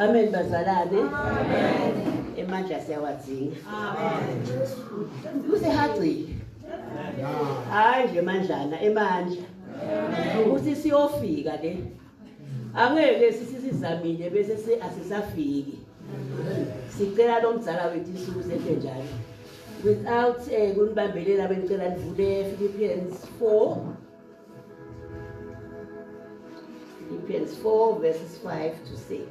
Amen bazalane. Amen. Emandla siyawadzinga. Amen. Kusehagcile. Hayi nje mandlana emandla. Ukuthi siyofika le. Angeke sisizamile bese asisafiki. Sicela lo mdzala wethu isuku sethe njalo. Without kunibambelela benicela nivule Philippians 4. Philippians 4 verses 5 to 6.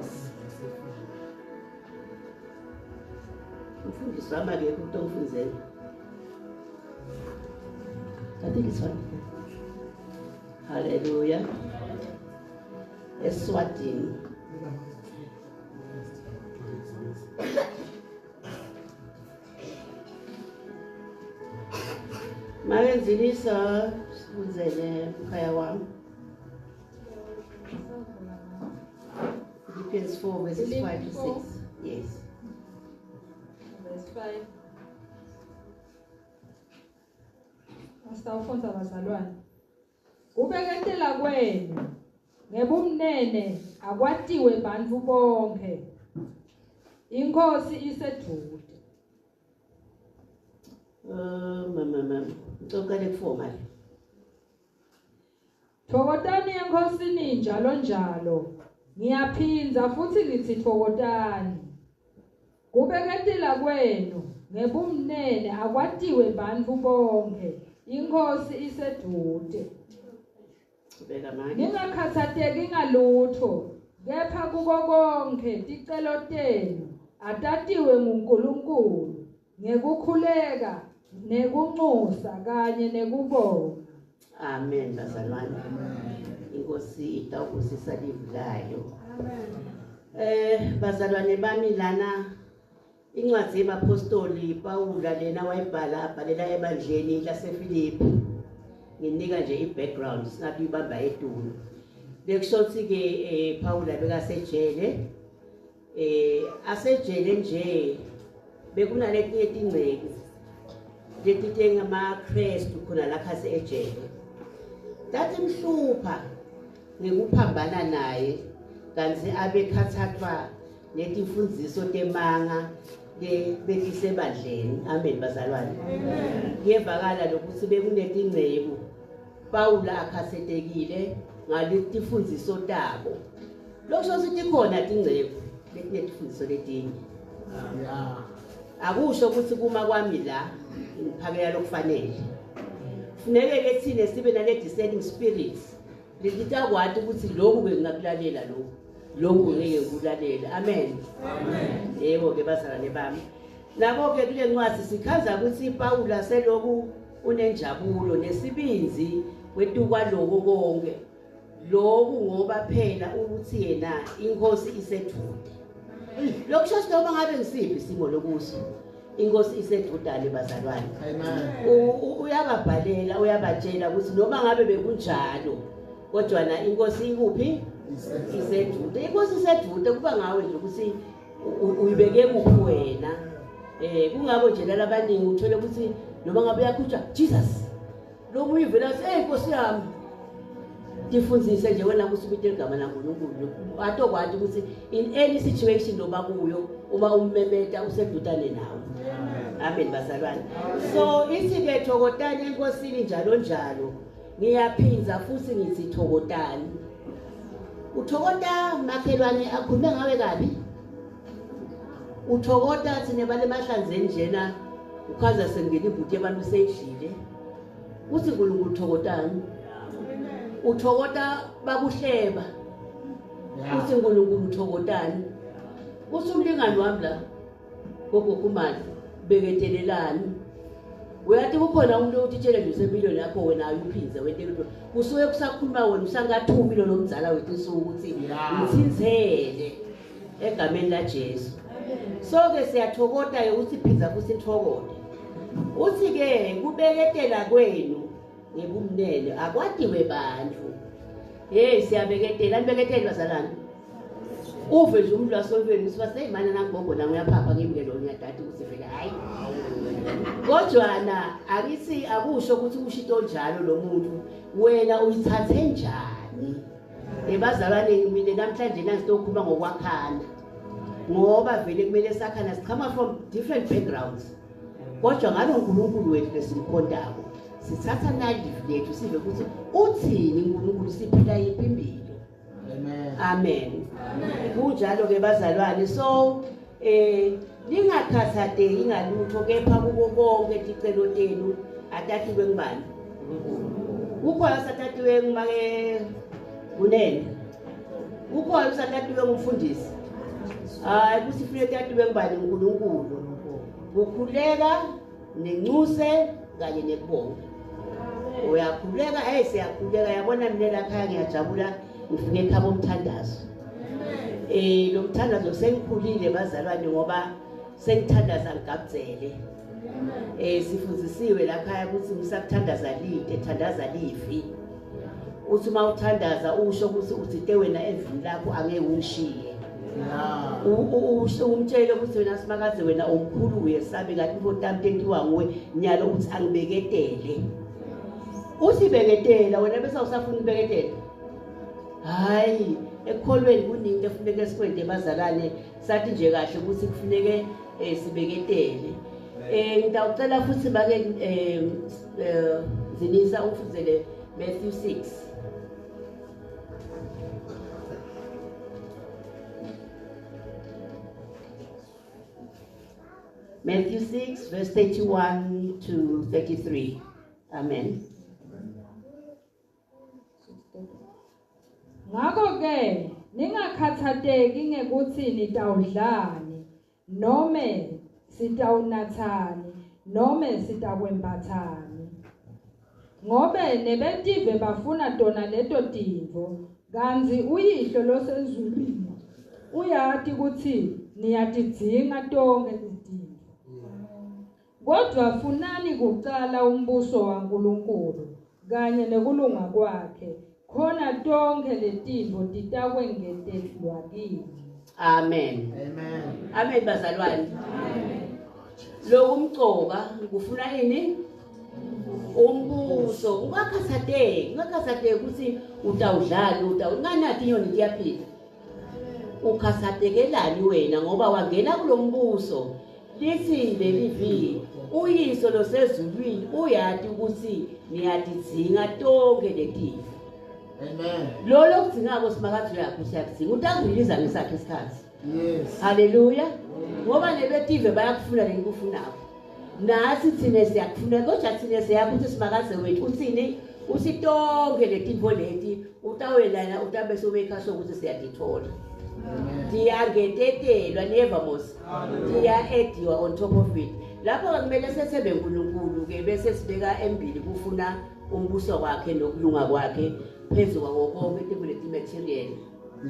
Mfundisi wami ake ukutomfunzela. I think it's fine. Hallelujah. Eswatini. Mawenzilisa sifunzele ekhaya wami. Philippians 4 verses 5 to 6. Yes. Verse 5. Asawufonza bazalwane. Ubeketela kwenu ngebumnene akwatiwe bantfu bonke. Inkosi iseduze. Mama. Ngicokale kufoma. Thokotani enkosini njalo. Ngiyaphinza futhi ngithi thokotani. Kubeketela kwenu ngebumnene akwatiwe bantfu bonke. Inkosi iseduze. Ningakhathateki ngalutho, kepha kuko konke ticelo tenu atatiwe nguNkulunkulu ngekukhuleka nekunxusa kanye nekubonga. Amen bazalwane. Inkosi itawusisa livulayo. Amen. Bazalwane bami lana incwadi yabapostoli Pawula lena wayibhalela ebandleni laseFilipi. Nginika nje i-background singathi ibamba eDulo. Bekushothi ke Pawula bekasejele. Asejele nje bekunaletinye ingceke. Leti ngamaKristu khona lapha ejele. Dathi mhlupha ngikuphambana naye kanti abekhathathwa netimfundiso temanga besebandleni. Amen bazalwane. Ngiyevakala lokuthi bekunetingcebo Pawula akhasetekile ngaletimfundiso tabo. Lokho sithi khona tingcebo letinetifundiso letinye. Akusho ukuthi kuma kwami la ngiphakela lokufanele. Funeke ke thine sibe nale discerning spirits. Litakwazi ukuthi lokhu bengakulalela lokhu ngeke ukulalela. Amen. Amen. Yebo ke bazalwane bami. Nabo ke kule ncwadi sikhaza ukuthi Pawula selokhu unenjabulo nesibinzi wetukwa lokho konke. Lokhu ngoba phela ukuthi yena inkosi isethude. Lokusho noma ngabe ngisiphi isimo lokuso. Inkosi isedudane bazalwane. Amen. Uyababhalela uyabatshela ukuthi noma ngabe bekunjalo kodwa na inkosi ikuphi? Isedude. Inkosi isedude kuba ngawe nje ukuthi uyibeke kuphi wena. Kungabo nje labaningi uthole ukuthi noma ngabe uyakhutshwa Jesus. Lo muyivela ukuthi inkosi yami tifundise nje wena kusubite igama laNkulunkulu. Atokwazi ukuthi in any situation loba kuyo uma ummemeta usedudane nawe. Amen bazalwane. So ithi ke thokotani enkosini njalo. Ngiyaphinza futhi ngithi thokotani. Uthokota makhelwane akhulume ngawe kabi. Uthokota thine bale mahlanzeni njena ukhaza sengena ibhuti abantu seyidlile. Uthi uNkulunkulu uthokotani. Uthokota bakuhleba. Uthi uNkulunkulu uthokotani. Usumlingani wami la. Gogo kumali beketelelani. Uyathi kukhona umuntu otitshela nje usempilweni yakho wena ayuphinza wethe kusuke kusakhuluma wena usangathumi lo mdzala wethu isuku ukuthi ngithinzele egameni laJesu. So ke siyathokota ukuthi phinza futhi sithokote. Uthi ke kubeketela kwenu ngebumnene akwadiwe bantu. Siyabeketela nibeketela bazalwane. Uve nje umuntu wasolweni sibase imana nangogo la uyaphapha ngimke lo nyadati kusifika hayi. Kodwana akithi akusho ukuthi ushito njalo lo muntu wena uyithathe njani. Bazalwane mina namhlanje nangizokhuluma ngokwakhana. ngoba vele kumele sakhana sichama from different backgrounds. Kodwa ngalo uNkulunkulu wethu lesimkhondako sithatha nalive lethu sive ukuthi uthini uNkulunkulu siphila yiphi impilo. Amen. Kunjalo ke bazalwane, so lingakhathateki ngalutho kepha kuko konke ticelo tenu atatiwe ngubani? Ukhona satatiwe ngumake kunene. Ukhona satatiwe ngumfundisi. Hayi kusifike tatiwe ngubani? uNkulunkulu. Ukukhuleka nencuse kanye nekubonga. Uyakhuleka siyakhuleka, yabona mina lakhaya ngiyajabula ngifike ekhaya bomthandazo. Lo mthandazo sengikhulile bazalwane ngoba sengithandaza ngigabuzele. Sifundisiwe lakhaya ukuthi ngisakuthandaza lide thandaza lifi. Uthi uma uthandaza usho ukuthi uthite wena evini lakho angeke ungishiye. Umtshele ukuthi wena simakaze wena omkhulu uyesabe kanti inkotamte entiwa nguwe nyalo ukuthi angibeketele. Usibeketela wena bese usafuna ukubeketela. Hayi ekholweni kuningi efuneke sikwende bazalwane, sathi nje kahle ukuthi kufuneke sibeketele. Ngitawucela futhi make Zinisa ufuzele Matthew 6. Matthew 6 verse 31 to 33. Amen. Ngakho ke ningakhathateki ngekuthi nitawudlani nome sitawunathani nome sitakwembathani. Ngobe nebentive bafuna tona leto tinto, kanzi uyihlo losezulwini uyati ukuthi niyatidzinga tonke izinto. Kodwa funani kuqala umbuso waNkulunkulu kanye nekulunga kwakhe, khona tonke letinto titakwengetelwa kini. Amen. Amen. Amen bazalwane. Lokumcoka ngifuna ini? Umbuso. Ungakhathateki ukuthi utawudlala nganathi yona iyaphila. Ukhathatekelani wena ngoba wangena kulombuso. Lithi lelivi uyiso losezulwini uyati ukuthi niyatidzinga tonke letinto. Amen. Lolo kudingako simakathi yakho siyakudinga utangiliza ngesakhe isikhathi. Yes. Hallelujah. Ngoba nebetive bayakufuna lenikufunako. Nathi thina siyakufuna kodwa thina siyakuthi simakaze wethu uthini usitonke letinto leti utawelana utabe sobekhaso ukuthi siyadithola. Diyangetetelwa never mos. Diya ediwa on top of it. Lapho kumele sesebe uNkulunkulu ke bese sibeka embili kufuna umbuso wakhe nokulunga kwakhe phezulu kwako konke izinto material.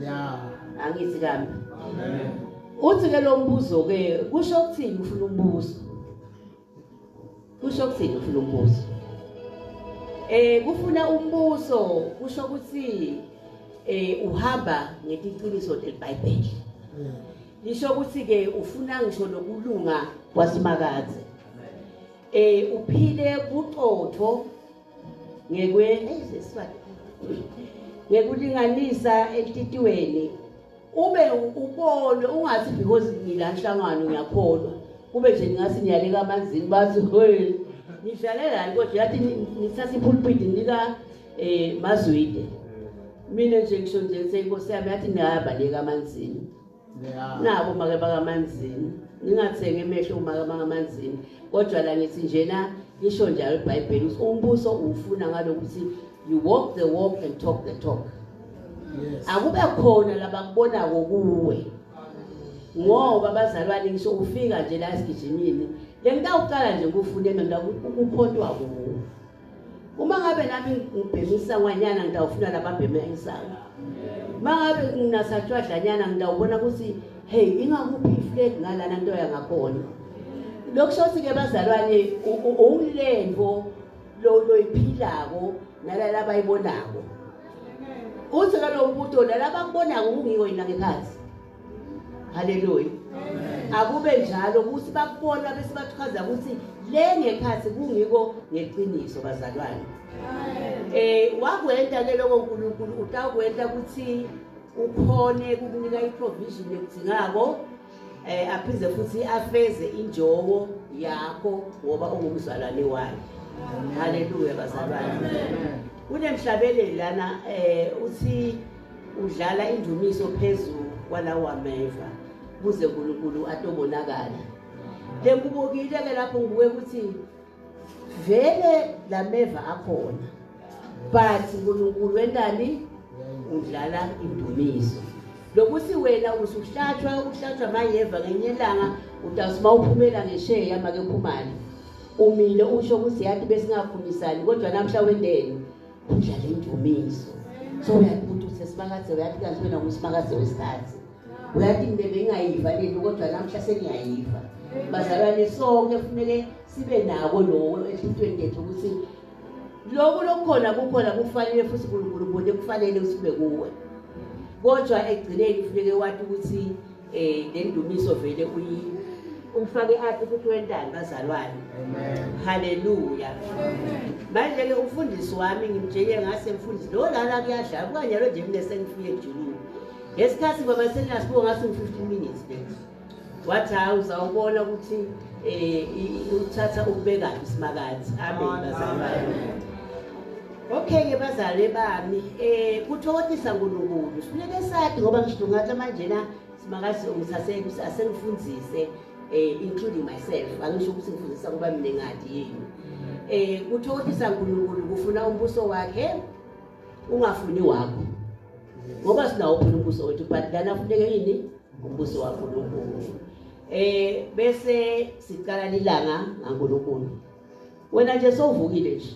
Yeah. Angithi kambe. Amen. Uthi ke lo mbuzo ke kusho ukuthini ufuna umbuso? Kusho ukuthini ufuna umbuso? Kufuna umbuso kusho ukuthi uhamba ngetiqiniso leBhayibheli. Lisho ukuthi ke ufuna ngisho lokulunga kwasimakaze. Uphile kuqotho ngekulinganisa entitiweni. Ube ubone ungathi because ngilanhlangano ngiyakholwa. Kube nje ngasi niyaleka amanzini bathi hey nidlalela kodwa yathi nithatha ipulpit nika mazwide. Mina nje ngisho nje senkosi yami yathi niyabaleka amanzini. Nabo make bakamanzini. Ningathenge emehlo umake bakamanzini. Kodwa la ngithi njena lisho njalo iBhayibheli ukuthi umbuso ufuna ngalokuthi you walk the walk and talk the talk. Yes. Akube khona labakubona kuwe. Ngoba bazalwane ngisho ufika nje la esigijimini lengitawuqala nje ukufuna mina ukuphontwa kuwe. Uma ngabe nami ngibhemisa ngwanyana ngitawufuna lababheme engisana. Mangabe nginasathwa dlanyana ngitawubona ukuthi hey ingakuphi flag ngalana nto yangakhona. Lokushothi ke bazalwane ulenvo lo iphilako nalala bayibonako. Uthi kalo umuntu nalaba kubonako ungiko yina ngekhathi. Hallelujah. Akube njalo ukuthi bakubona bese bachaza ukuthi le ngekhathi kungiko ngeqiniso bazalwane. Wakwenda ke lokho uNkulunkulu utakwenda ukuthi ukhone kukunika iprovision ekudingako aphize futhi afeze injongo yakho ngoba ungumzalwane wakhe. Haleluya bazalwane. Kunemhlabeleli lana uthi udlala indumiso phezulu kwalawo ameva kuze uNkulunkulu atobonakala. Lekubukile ke lapho ngibuke ukuthi vele lameva akhona but uNkulunkulu wendani udlala indumiso. Lokuthi wena usuhlatshwa mayeva ngenye ilanga utasima uphumela ngesheya make phumani. Umile usho ukuthi yathi besingakhulumisani kodwa namhla wendeni udlala indumiso. So uyakuthi usesimakaze uyathi kanti wena ngusimakaze wesikhathi. Uyathi ngibebe ngayiva lento kodwa namhla sengiyayiva. Bazalwane sonke kufanele sibe nako lo ehlitweni lethu ukuthi lokho kukhona kufanele futhi uNkulunkulu ubone kufanele usibe kuwe. Kodwa egcineni kufanele wathi ukuthi le ndumiso vele umfake athi futhi wendani bazalwane. Amen. Haleluya. Manje ke umfundisi wami ngimtshele ngase mfundisi lo lana kuyadlala kanyalo nje mina sengifike ejulini. Ngesikhathi ngoba senasibo ngase 15 minutes late. Wathi uzawubona ukuthi uthatha ukubeka isimakazi. Amen bazalwane. Okay ke bazalwane bami kuthokothisa uNkulunkulu. Sifuneke sathi ngoba ngisho ngathi manje na simakazi ngisase asengifundise including myself. Angisho ukuthi ngifundisa kuba mina ngadi yini. Kuthokothisa uNkulunkulu kufuna umbuso wakhe ungafuni wakho. Ngoba sinawo umbuso wethu but lana kufuneka yini umbuso waNkulunkulu. Bese siqala lilanga ngaNkulunkulu. Wena nje sowuvukile nje.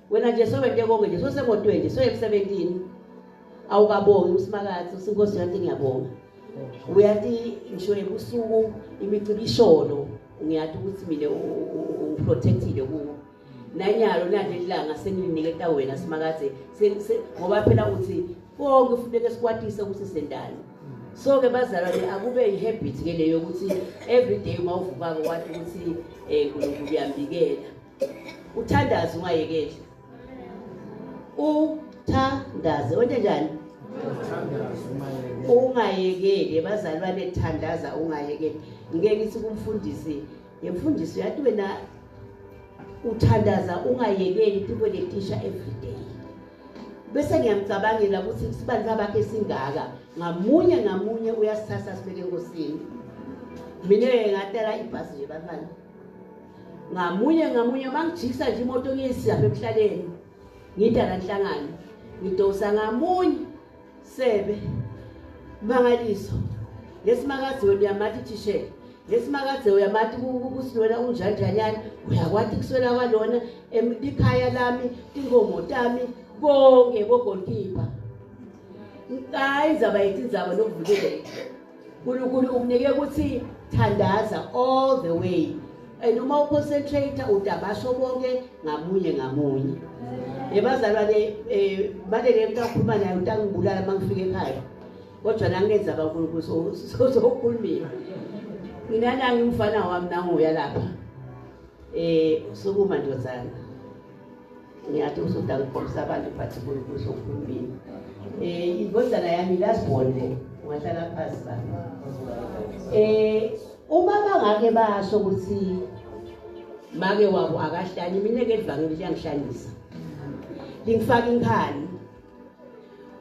Wena nje sowente konke nje sosemotweni so17 awukabongi usimakazi usinkosi yathi ngiyabonga. Uyathi ngisho ebusuku imicibisholo ngiyathi ukuthi mina uprotectile kuwo. Nanyalo nalelanga seniniketa wena simakazi ngoba phela uthi konke kufuneka sikwatise ukuthi sendani. So ke bazalwane akube ihabit ke leyo ukuthi every day mawuvuka kwathi ukuthi uNkulunkulu uyambikela. Uthandaze ungayekeli. Uthandaze wonke njani? Ungayekeli bazalwane thandaza ungayekeli. Ngeke ngithi kumfundisi yemfundisi yathi wena uthandaza ungayekeli tibe letisha every day. Bese ngiyamcabangela ukuthi sibandla bakhe singaka ngamunye uyasithatha sibeke enkosini. Mina ngatela ibhasi nje bafana. Ngamunye mangijikisa nje imoto ngiyisiya emhlaleni. Ngidala inhlangano. Ngidosa ngamunye sebe mangaliso. Lesimakazi wena uyamathi thishe. Lesimakazi uyamathi kusiwela unjanjanyana uyakwathi kuswela kwalona likhaya lami tingomo tami bonke bogolkeeper. Hayi zaba yitizaba lokuvukela. uNkulunkulu umnike ukuthi thandaza all the way. Noma uconcentrate udabasho bonke ngamunye. Ebazalwane balele mntakhuluma naye utangibulala mangifike ekhaya. Kodwa nangenza abaNkulunkulu sokhulumile. Mina nami ngimfana wami nanguya lapha. Sukuma ndozana. Ngiyathi usudangikhombisa abantu phathi uNkulunkulu sokhulumile. Indodana yami lasibonde ungahlala phansi baba. Uma bangake basho ukuthi make wabo akahlali mina ke livangeli liyangihlanisa. Lingifaka inkhani.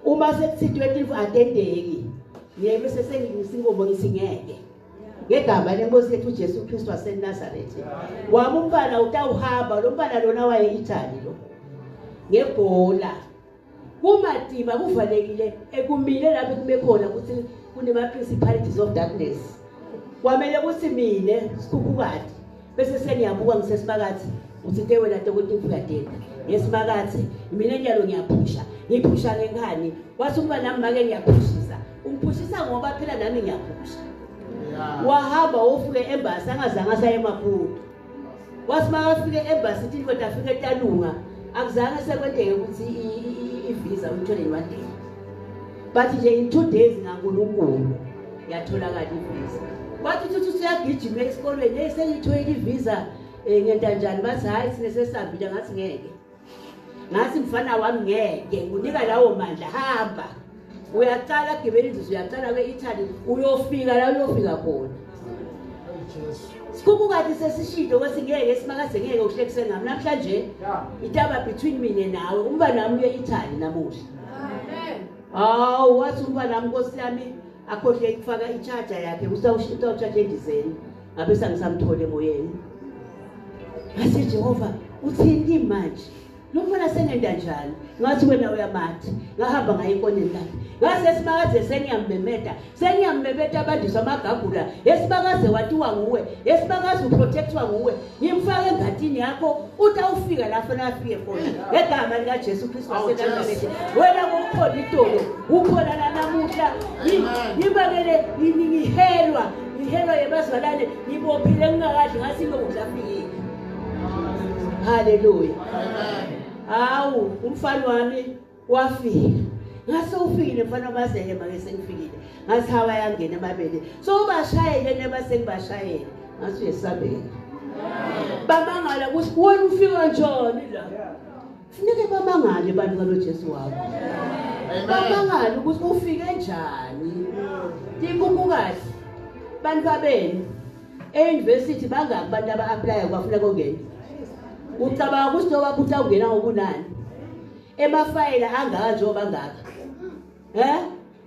Uma sekuthi 12 atendeki ngeke sesengiyisingombo ngisingeke. Ngegama lenkosi yethu uJesu Kristu waseNazaretha. Wami umfana utawuhamba lo mfana lona waye eItaly lo. Ngebhola. Kumatiba kuvalekile ekumile lapho kube khona ukuthi kunema principalities of darkness. Kwamele ukuthi mine sikhukukade bese seniyabuka ngisesibakathi uthi wena dokoti mfukadeni ngesibakathi mina njalo ngiyaphusha ngenkani wathi umfana nami make ngiyaphushisa umphushisa ngoba phela nami ngiyaphusha. Wahamba ufike embassy angazange asaye eMaputo. Wathi makafike embassy ithi kodwa afike eTalunga akuzange sekwendeke ukuthi ivisa uyithole in 1 day. But nje in 2 days ngaNkulunkulu yatholakala ivisa. Bathi uthi usiyagijima esikolweni eseyithole ivisa ngenta njani bathi hayi sine sesambile ngathi ngeke. Ngathi mfana wami ngeke ngunika lawo mandla hamba. Uyaqala gibela indlu uyaqala kweItaly uyofika la uyofika khona. Sikubukade sesishido kwesingeke esimakaze ngeke uhlekise ngami namhlanje itaba between mina nawe umba nami uye Italy namuhla. Amen. Wathi umba nami Nkosi yami akhohle ukufaka i-charger yakhe usawucharge endizeni ngabe sangisamthole emoyeni. Ngase Jehova uthini manje? Lomfana senenda njani? Ngathi wena uyamathi. Ngahamba ngaye ekoneni lakhe. Ngase simakaze seniyambebeta abandiswa amagagula. Esibakaze watiwa nguwe. Esibakaze uprotectwa nguwe. Ngimfaka engatini yakho utawufika lapho afike khona. Egama lika Jesu Kristu waseNazaretha. Wena ukukhona itolo, ukhona la namuhla. Ngibakele ngihelwa yebazalwane ngibophile ngingakadli ngasi ngokudlafikile. Hallelujah. Awu umfana wami wafika. Ngase ufikile mfana bazeke make sengifikile. Ngathi hawa yangena amabele. So ubashayele nebasengibashayele. Ngathi uyesabela. Bamangala ukuthi wena ufika njani la? Funeke bamangale abantu kaLord Jesu wakho. Bamangala ukuthi ufike njani. Ngikukukade. Bantu babeni e-university bangaki abantu aba-apply kwafuna kongena. Ucabanga ukuthi noma kuthi ungena ngokunani emafayela angaka njengoba ngaka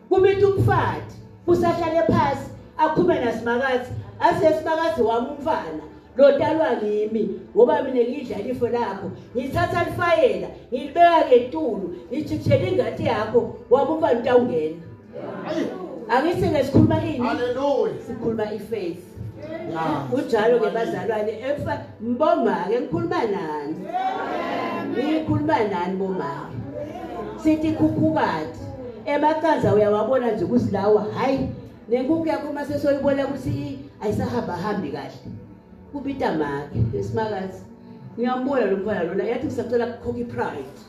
kubithi umfati usahlale phansi akhulume nasimakazi asesimakazi wami umfana lotalwa ngimi ngoba mina ngidla ilifo lakho ngithatha lifayela ngilibeka ngetulu ngijijela ingadi yakho wami umfana utawungena angithi ngesikhuluma ini haleluya sikhuluma ifaith. Ujalo ke bazalwane mboma ke ngikhuluma nani? Ngikhuluma nani boma? Sithi khukhukade emakanza uyawabona nje kusilawa hayi nenkukhu yakho mase soyibona ukuthi ayisahamba hambi kahle. Kubita make esimakazi. Ngiyambona lo mfana lona yathi ngisacela kukhokha ipride.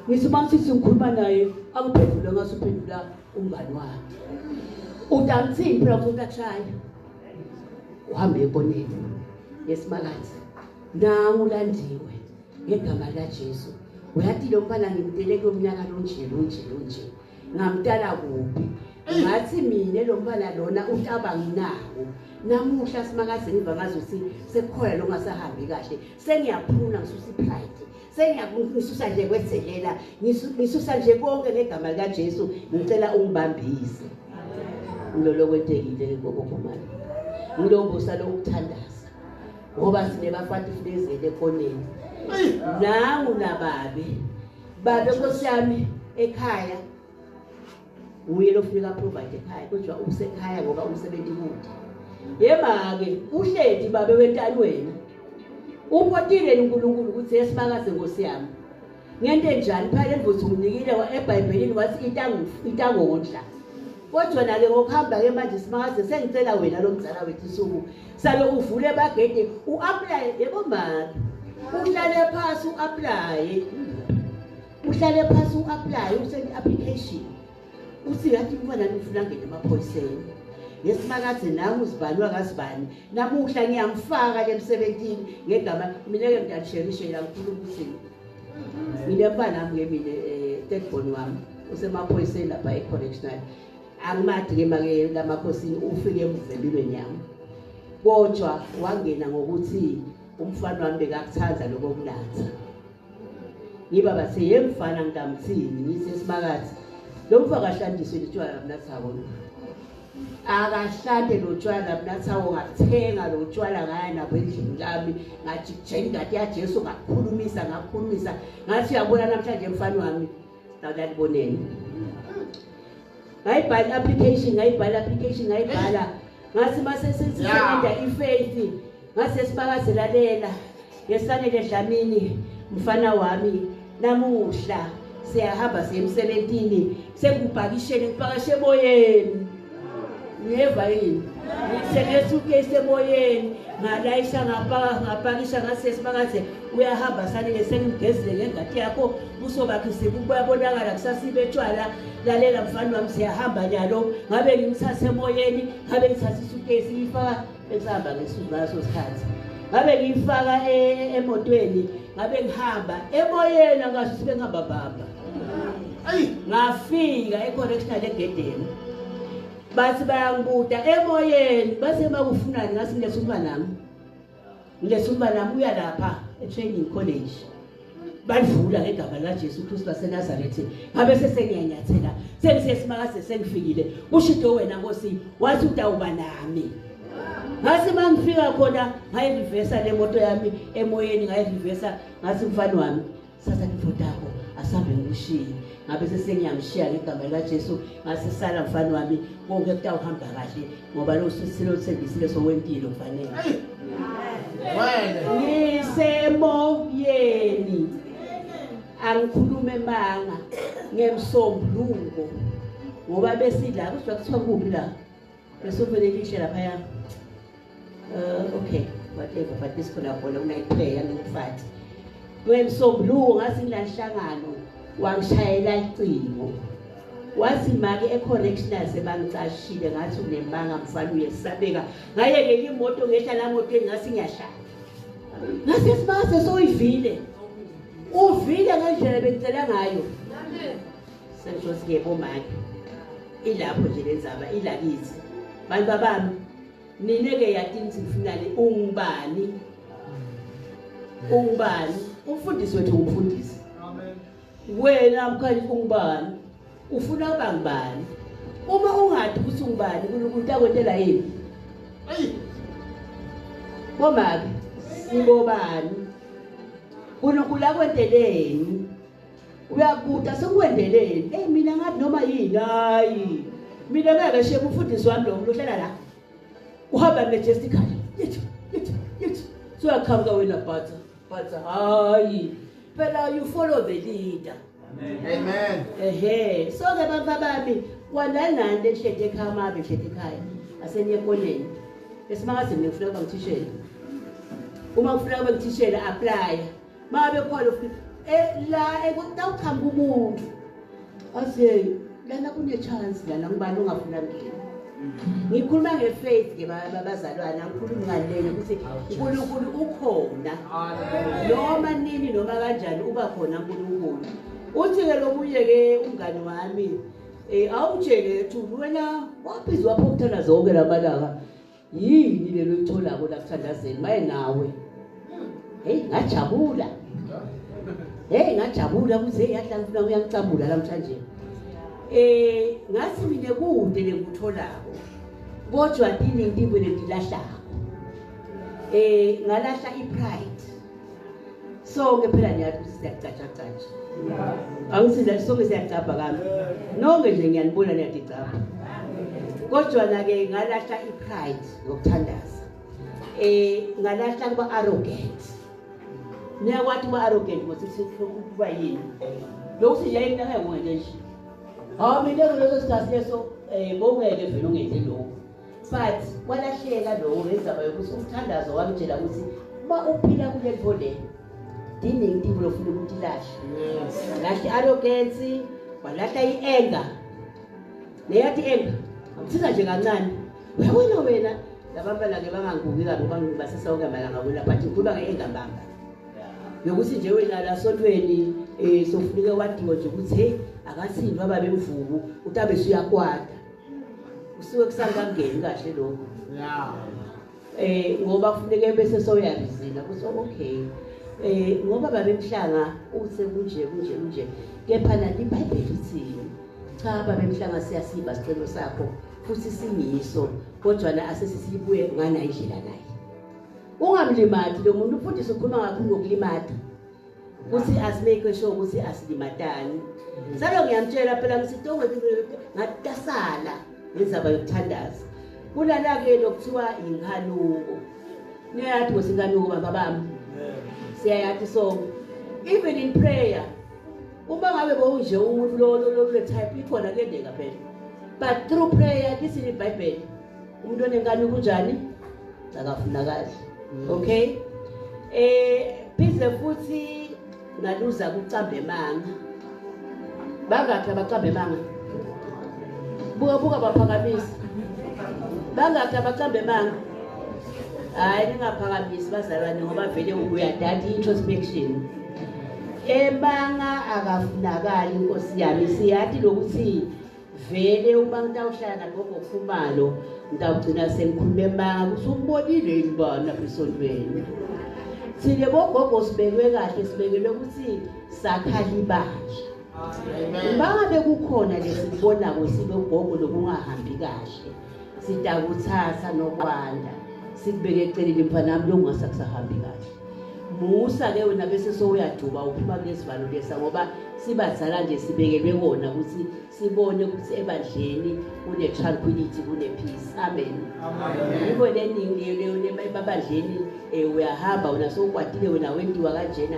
Ngisuma ngithi ngikhuluma naye angiphendule ngasuphendula umngani wakhe. Utamthini phela ukushaya. Uhambe ekoneni yesimakazi nangulandiwe ngegama laJesu uyathi lo mfana ngimteleke umnyaka lonje ngamtala kuphi ngathi mina lo mfana lona utabangi nawo namuhla simakazi ngiva ngazi ukuthi sekukhoya lo ngasahambi kahle sengiyaphuna ngisusa ipride ngisusa nje kwezelela ngisusa nje konke ngegama likaJesu ngicela ungibambise ngilolo kwetekile ngobokhomani ngilombusa lokuthandaza ngoba sinebafati fulezele ekoneni nangu babe Nkosi yami ekhaya uye lofika provide ekhaya kodwa usekhaya ngoba umsebenzi kude yema ke uhledi babe wentani wena upotile uNkulunkulu ukuthi esibakaze Nkosi yami ngento enjani phela emvuthi unginikile eBhayibhelini wathi itangondla. Kodwa nake ngokuhamba ke manje simakaze sengicela wena lo mzala wethu suku salo uvule bagede uapply yebo mama uhlale phansi uapply usend application uthi yathi mfana ufuna ngene emaphoyiseni yesimakaze nami uzibalwa kasibani namuhla ngiyamfaka emsebenzini ngegama mina ke ngiyasherishe la uNkulunkulu mina mfana nami third born wami usemaphoyiseni lapha ecorrectional angimadi ke make lamakhosini ufike emvelweni yami kodwa wangena ngokuthi umfana wami bekakuthanda lokukulatha ngiba bathe yemfana ngitamthini ngisesimakazi lo mfaka kahlandiswe litshwala mnathawo akahlande lo tshwala mnathawo ngathenga lo tshwala ngaya nabo endlini lami ngathi ingadi yaJesu ngakhulumisa ngathi yabona namhlanje mfana wami sitawuliboneni ngayibhala application ngathi mase sisebenzisa ifaith ngase sibakazelalela yesanele Dlamini mfana wami namuhla siyahamba semsebenzini sekubhakishele ngipakashe emoyeni ngeva yini ngisekesuke semoyeni ngalayisha ngapakisha ngase sibakaze uyahamba sanele sengigezile ngengadi yakho usobakhe sekubonakala kusasibe etshwala lalela mfana wami siyahamba njalo ngabe ngimthatha emoyeni ngabe ngithatha isukesi ngifaka esihamba ngesuku ngaso sikhathi ngabe ngifaka emotweni ngabe ngihamba emoyeni angasho sibe ngihamba baba ngafika ecorrectional egedeni bathi bayangibuda emoyeni base makufunani ngasi ngilesumba nami uya lapha e-training college badlula ngegama laJesu Kristu waseNazaretha ngabe sesengiyanyathela sengisesimakaze sengifikile ushido wena Nkosi wathi utawuba nami ngasi mangifika khona ngayirivesa le moto yami emoyeni ngayirivesa ngasi mfana wami sasa ngifotako asabe ngishiye ngabe sesengiyamshiya ngegama laJesu ngasisala mfana wami konke kutawuhamba kahle ngoba lo sisilo service sowempilo mfanele ngisemoyeni angikhulume manga ngemsombuluko ngoba besidla kusho kuthiwa kuphi la besovelelishe lapha ya okay whatever but isikhona khona unayiplay ngikufathi ngemsombuluko ngasi ngilanhlangano wangishayela icingo wathi make ecorrectional sebangicashile ngathi unembanga mfana uyesabeka ngayeke imoto ngehla la moto engasi ngiyashaya ngase sibase soyivile uvile ngendlela bengicela ngayo senzo sikebo manje ilapho nje lenzaba ilakithi bantu babami nineke yathi nifunani ungubani umfundisi wethu umfundisi amen wena mkhali ungubani ufuna ukuba ngubani uma ungathi ukuthi ungubani uNkulunkulu uyakwentela yini bomake ngobani uNkulunkulu akwenteleni uyakubuta sekwendeleni mina ngathi noma yini hayi mina ngeke sheke umfundisi wami lo uhlala la uhamba majestically yithi so yakhamka wena batha hayi phela you follow the leader Amen. So ke babami kwananande ehlete ekhaya mabe ehlete ekhaya aseniye ekoneni esimakaze ngifuna ukuba ngithishela uma ufuna ukuba ngithishela apply mabe khona la ekutawukhamba umuntu ase lana kune chance lana ngibani ongafuna ngene ngikhuluma ngefaith ke babazalwana ngikhuluma ngalena ukuthi uNkulunkulu ukhona noma nini noma kanjani uba khona uNkulunkulu uthi ke lomunye ke umngani wami awutshele Thulu wena waphizwa lapho ukuthola zonke lamalanga yini lelo litholako la kuthandazeni maye nawe ngajabula ngajabula kuze yahla ngifuna uyangicambula namhlanje ngathi mina kude lekutholako kodwa dini ndimbe lendilahlako ngalahla ipride so ke phela niyathi siyacaca angisizela sonke siyacapha kami nonke nje ngiyanibona niyadicapha kodwa na ke ngalahla ipride ngokuthandaza ngalahla kuba arrogant niyakwathi kuba arrogant ngokuthi kuba yini lokho siyayina ngeke nje mina kuleso sikhathi leso bongeke vele ungenze lokho but kwalahleka lokho ngezaba yokuthi umthandazo wamtshela ukuthi uma uphila kule ntole dini ngitibho lofuna ukuthi lahle lahla arrogance walahla ianger neyathi anger amthiza nje kancane uyabona wena labamba ke bangangubi kabi bangibasesonke malanga wena but kuba ngeenga mbamba yokuthi nje wena la sontweni sofunike wadiwe nje ukuthi hey akathindwa babe mvubu utabe siyakwada usuke kusanga ngeni kahle lokho ngoba kufuneke bese soyabizina kuthi okay ngoba babemhlanga uthe kunje kepha nani iBhayibheli ithi cha babemhlanga siyasiba sicelo sakho futhi singiso kodwa na asesisibuye ngana indlela naye ungamlimati lo muntu futhi sikhuluma ngakho ngokulimata kuthi asimake sure ukuthi asilimatani salo ngiyamtshela phela ngisitongwe ngatasala ngizaba yokuthandaza kulala ke lokuthiwa inghanuko niyathi wesinganuko babami siyayathi so even in prayer uma ngabe bonje umuntu lo type ikhona kuyendeka phela but through prayer kisini iBhayibheli umuntu onenkani kunjani akafuna kahle okay bize futhi ngaluza kucambe manga bangakhe abacambe manga buka baphakamisa bangakhe abacambe manga hayi ningaphakamisi bazalwane ngoba vele uyadada introspection emanga akafunakali inkosi yami siyathi lokuthi vele uma ngitawuhlala nagogo Khumalo ngitawugcina sengikhulume manga ukuthi umbonile yini bani lapha esontweni. Sine bogogo sibekwe kahle sibekelwe ukuthi sakhalibashi. Bangabe kukhona lesibonako sibe ugogo lokungahambi kahle sitakuthatha nokwanda sikubeke eceleni mfana nami longasakusahambi kahle. Musa ke wena bese soyaduba uphuma kulesivalo lesa ngoba sibazala nje sibekelwe kona ukuthi sibone ukuthi ebandleni kune tranquility kune peace. Amen. Yebo leningi le babandleni uyahamba wena sokwatile wena wendiwa kanjena.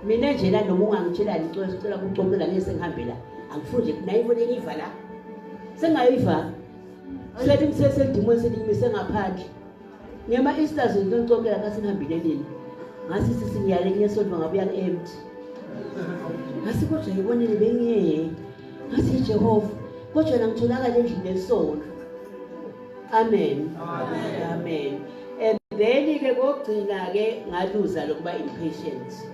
Mina nje la noma ungangitshela ngicela ukuxoxela ngese ngihambe la angifuni nje nayibone ngiva la sengayiva sethi ngisesedimwe selimise ngaphandle ngema Easter ngicocela kasingihambile nini ngasi sisinyale ngesonto ngabuya empty ngasi kodwa ngibonile bengiye ngasi Jehova kodwa ngitholakala endlini lesonto. Amen. Amen. And then ke kokugcina ke ngaluza lokuba impatient.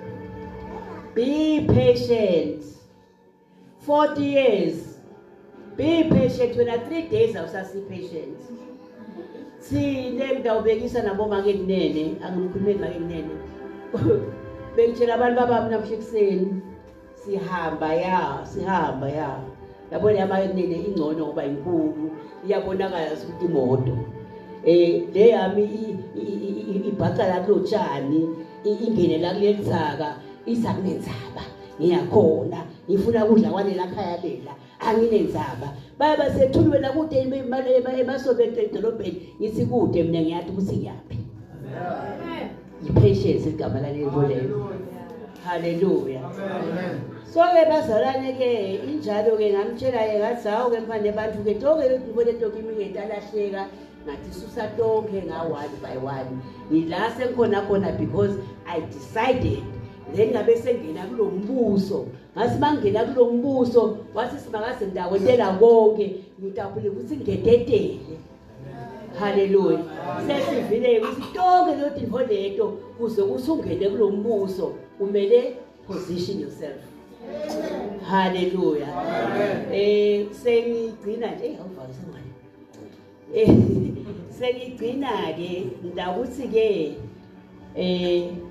Be patient. 40 years. Be patient. When 3 days I was patient. Sine ngidawubekisa nabo make kunene, angimkhulumeli make kunene. Bengitshela abantu babami namhlekuseni sihamba ya. Yabona make kunene ingcono ngoba inkulu, iyabonakala ukuthi imoto. Le yami ibhaca la kulotshani, ingene la kulenzaka. Isakunenzaba ngiyakhona ngifuna ukudla kwane lakhaya lela anginenzaba baba sethuliwe la kude imali emasobete edolobheni ngithi kude mina ngiyathi ukuthi ngiyaphi. Patience igama lalelo lelo. Hallelujah. So ke bazalane ke injalo ke ngamtshela ke ngathi hawo ke mfane bantu ke tonke ngibone tonke imingeti alahleka ngathi susa tonke nga one by one ngila sengikhona khona because I decided then ngabe sengena kulombuso ngasi mangena kulombuso wathi simakaze ndawetela konke ngitapule ukuthi ngededele. Hallelujah. Sesivile ukuthi tonke lodinho leto kuze kusungene kulombuso umele position yourself. Hallelujah. Sengigcina nje awuvalisa ngani. Sengigcina ke ndakuthi ke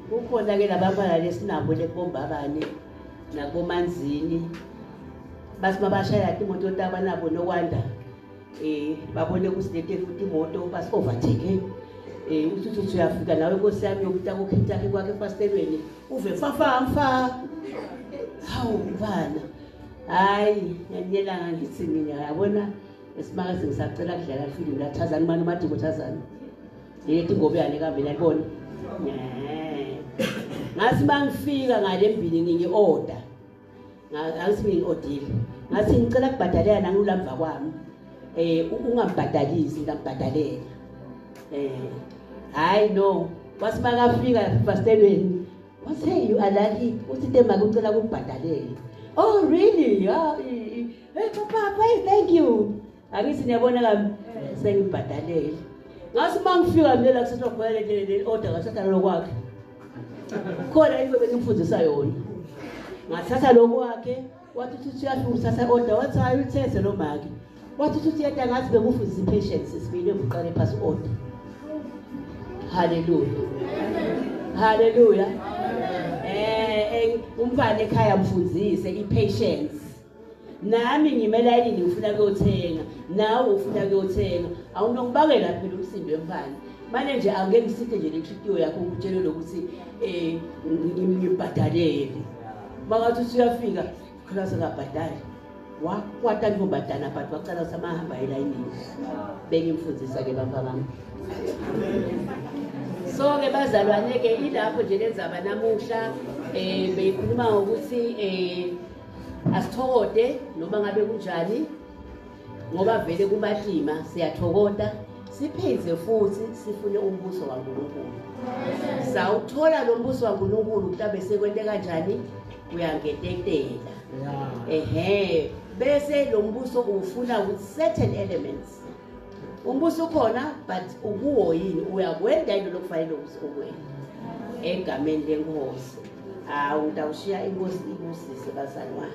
kukhona ke labafana lesinabo leBombabane nakoManzini basibashaya imoto taba nabo nokwanda babone kusilete futhi imoto bas overtake uthi uyafika nawe Nkosi yami yokuthi akukhitha kwakhe fastelweni uve mfa hawu mfana hayi ngiyela ngithi mina yabona esimakaze ngisacela kudlala film la Thazani manje uMadiko Thazani lethi ngobe yane kambe yabona ngasi mangifika ngale mbili ngingi-order ngasi ngingi-ordile ngasi ngicela kubhadalela nangulamva kwami ungambhadalisi ngambhadalela hayi no wasimangafika fastelweni wathi hey you are lucky uthi tema kucela ukubhadalela. Oh really? Hey papa thank you akithi niyabona kami sengibhadalela ngasi mangifika mina kusathiwa khona le order ngasathatha lokwakhe khona into bengimfundisa yona ngathatha lokwakhe wathi uthi uyafika uthatha order wathi hayi uthethe lo maki wathi uthi yedwa ngathi bengufundisa patience sibile uqale pass order. Hallelujah. Hallelujah. Umfana ekhaya mfundise ipatience. Nami ngimela yini ngifuna ukuyothenga nawe ufuna ukuyothenga awunokubakela phela umsindo wemfana manje nje angeke ngisithe nje lenhliziyo yakho ukutshela lokuthi ngibhadalele makathi usuyafika khona sengabhadali wakwata ngobhadana but waqala samahamba elayinini bengimfundisa ke bafana. So ke bazalwane ke ilapho nje lenzaba namuhla beyikhuluma ukuthi asithokode noma ngabe kunjani ngoba vele kubahlima siyathokoda sipheze futhi sifune umbuso kaNkulunkulu. Sawuthola lo mbuso kaNkulunkulu kutabe sekwente kanjani uyangetetela. Bese lo mbuso ufuna with certain elements. Umbuso khona but ukuwo yini uyakwenda into lokufanele ukwenza egameni lenkosi. Ngitawushiya inkosi ibusise bazalwane.